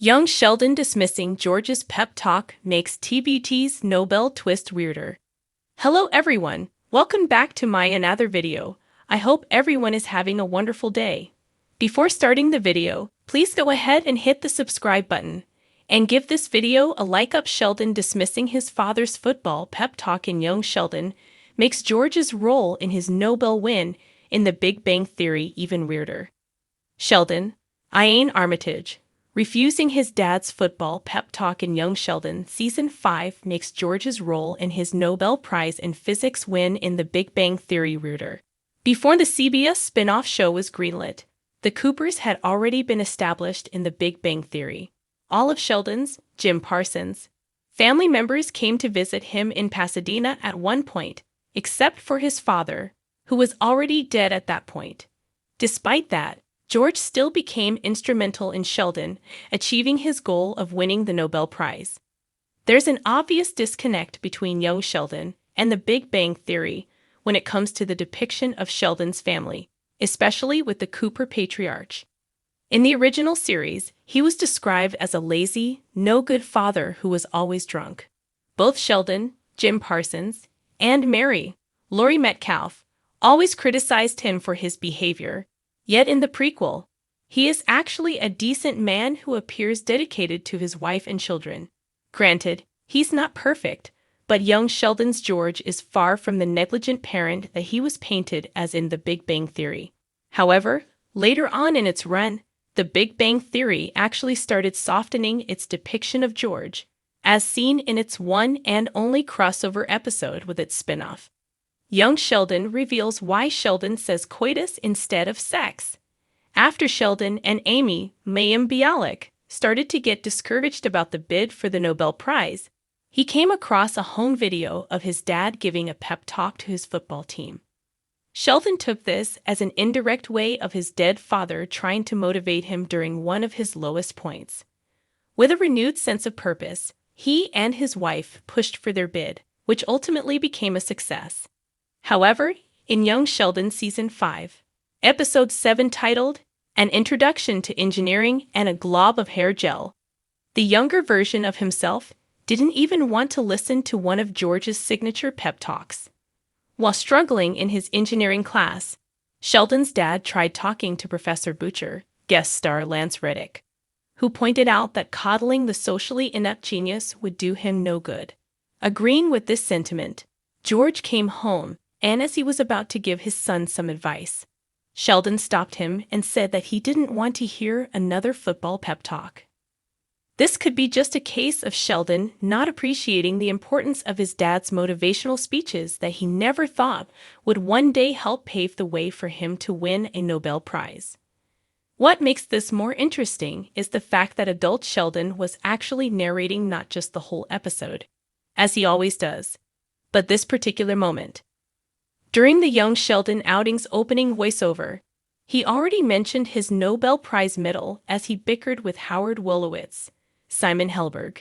Young Sheldon dismissing George's pep talk makes TBT's Nobel twist weirder. Hello everyone, welcome back to my another video. I hope everyone is having a wonderful day. Before starting the video, please go ahead and hit the subscribe button and give this video a like up. Sheldon dismissing his father's football pep talk in Young Sheldon makes George's role in his Nobel win in The Big Bang Theory even weirder. Sheldon, Ian Armitage, refusing his dad's football pep talk in Young Sheldon Season 5 makes George's role in his Nobel Prize in Physics win in The Big Bang Theory weirder. Before the CBS spin-off show was greenlit, the Coopers had already been established in The Big Bang Theory. All of Sheldon's, Jim Parsons, family members came to visit him in Pasadena at one point, except for his father, who was already dead at that point. Despite that, George still became instrumental in Sheldon achieving his goal of winning the Nobel Prize. There's an obvious disconnect between Young Sheldon and The Big Bang Theory when it comes to the depiction of Sheldon's family, especially with the Cooper patriarch. In the original series, he was described as a lazy, no-good father who was always drunk. Both Sheldon, Jim Parsons, and Mary, Laurie Metcalf, always criticized him for his behavior. Yet in the prequel, he is actually a decent man who appears dedicated to his wife and children. Granted, he's not perfect, but young Sheldon's George is far from the negligent parent that he was painted as in The Big Bang Theory. However, later on in its run, The Big Bang Theory actually started softening its depiction of George, as seen in its one and only crossover episode with its spin-off. Young Sheldon reveals why Sheldon says coitus instead of sex. After Sheldon and Amy Mayim Bialik started to get discouraged about the bid for the Nobel Prize, he came across a home video of his dad giving a pep talk to his football team. Sheldon took this as an indirect way of his dead father trying to motivate him during one of his lowest points. With a renewed sense of purpose, he and his wife pushed for their bid, which ultimately became a success. However, in Young Sheldon Season 5, Episode 7 titled, An Introduction to Engineering and a Glob of Hair Gel, the younger version of himself didn't even want to listen to one of George's signature pep talks. While struggling in his engineering class, Sheldon's dad tried talking to Professor Butcher, guest star Lance Reddick, who pointed out that coddling the socially inept genius would do him no good. Agreeing with this sentiment, George came home, and as he was about to give his son some advice, Sheldon stopped him and said that he didn't want to hear another football pep talk. This could be just a case of Sheldon not appreciating the importance of his dad's motivational speeches that he never thought would one day help pave the way for him to win a Nobel Prize. What makes this more interesting is the fact that adult Sheldon was actually narrating not just the whole episode, as he always does, but this particular moment. During the Young Sheldon outing's opening voiceover, he already mentioned his Nobel Prize medal as he bickered with Howard Wolowitz, Simon Helberg.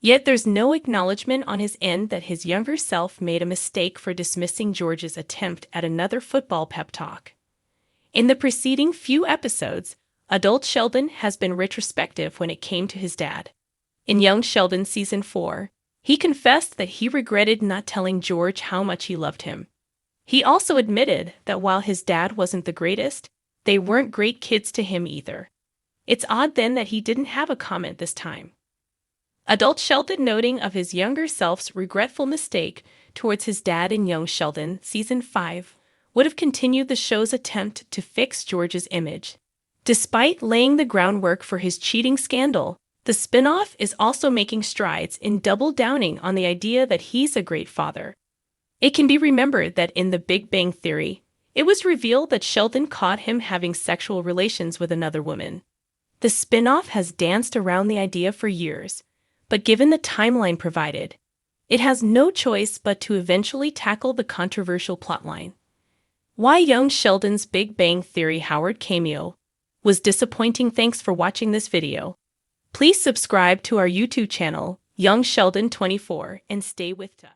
Yet there's no acknowledgement on his end that his younger self made a mistake for dismissing George's attempt at another football pep talk. In the preceding few episodes, adult Sheldon has been retrospective when it came to his dad. In Young Sheldon Season 4, he confessed that he regretted not telling George how much he loved him. He also admitted that while his dad wasn't the greatest, they weren't great kids to him either. It's odd then that he didn't have a comment this time. Adult Sheldon noting of his younger self's regretful mistake towards his dad in Young Sheldon Season 5 would have continued the show's attempt to fix George's image. Despite laying the groundwork for his cheating scandal, the spin-off is also making strides in double-downing on the idea that he's a great father. It can be remembered that in The Big Bang Theory, it was revealed that Sheldon caught him having sexual relations with another woman. The spin-off has danced around the idea for years, but given the timeline provided, it has no choice but to eventually tackle the controversial plotline. Why Young Sheldon's Big Bang Theory Howard cameo was disappointing. Thanks for watching this video. Please subscribe to our YouTube channel, Young Sheldon 24, and stay with us.